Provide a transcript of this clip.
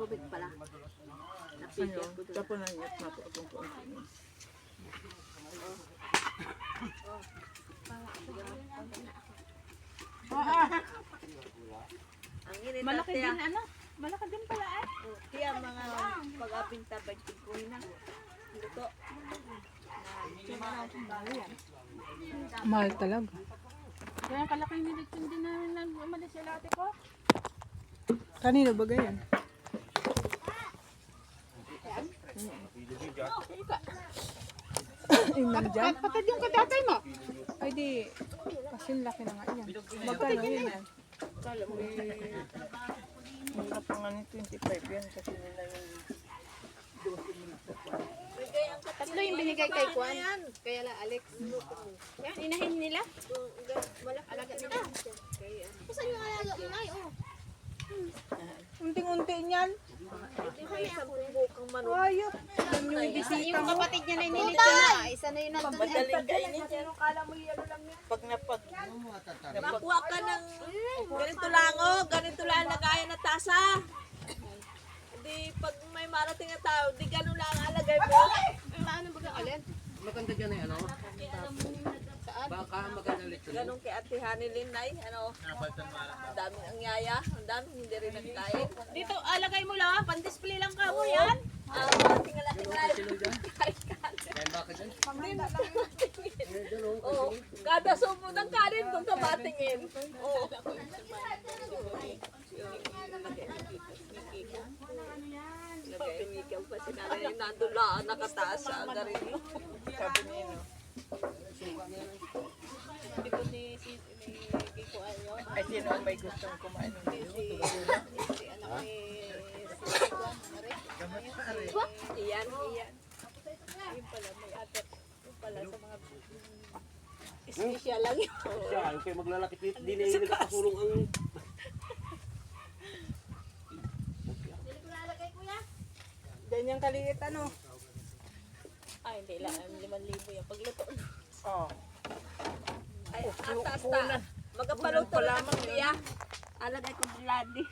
tubig pala. Napigyan ko doon. Tapos na niya, mapo akong kuunti. Ang init Malaki ate, din ano? Malaki din pala eh. Kaya mga pag-abinta ba tigkuhin na. Luto. Mahal talaga. Kaya kalaki nilit yung din na umalis yung ate ko. Kanino ba ganyan? Yung nandyan? Patad yung katatay mo. Ay di, kasi laki na nga yan. Magkano yun yan? Mura pa nga ni 25 yan kasi nila yung Tatlo yung binigay kay Juan. Kaya la Alex. Yan, inahin nila. Alaga nila. Saan yung alaga mo na oh? unting-unti niyan. Ayop. Yan yung bisita Yung mo. kapatid niya na inilit na. Isa na yun nandun. Madaling kainin. Pag napag... Makuha ka ng ganito lang oh. Ganito lang na kaya na tasa. Hindi pag may marating na tao, di ganun lang ang alagay mo. Paano ba ang alin? Maganda dyan eh, ano? Baka maganda ulit yun. Ganun kay Ate Hanilin ay ano. Ang daming ang yaya. Ang daming hindi rin nagkain. Dito, alagay mo lang. Pan-display lang ka mo yan. Tingala. Yan baka dyan? Oh, kada sumo ng kanin doon ka matingin. Oh. Pinigyan pa si nanay yung nandun lang nakataas sa garin. Sabi niya, no? Sabi ko ni Kiko Ayo. Ay, sino ang may gustong kumain ng dito? Si anak ni si Juan. Iyan. Yun pala, may atat. Yun pala sa mga special lang yun. Siya, yung kayo maglalaki din eh, nagkasulong ang... Diyan yung kaliit, ano? Ay, hindi lang. 5,000 yung pagluto. Oh. Ay, asta. Magapaluto lamang niya. Alagay ko bloody.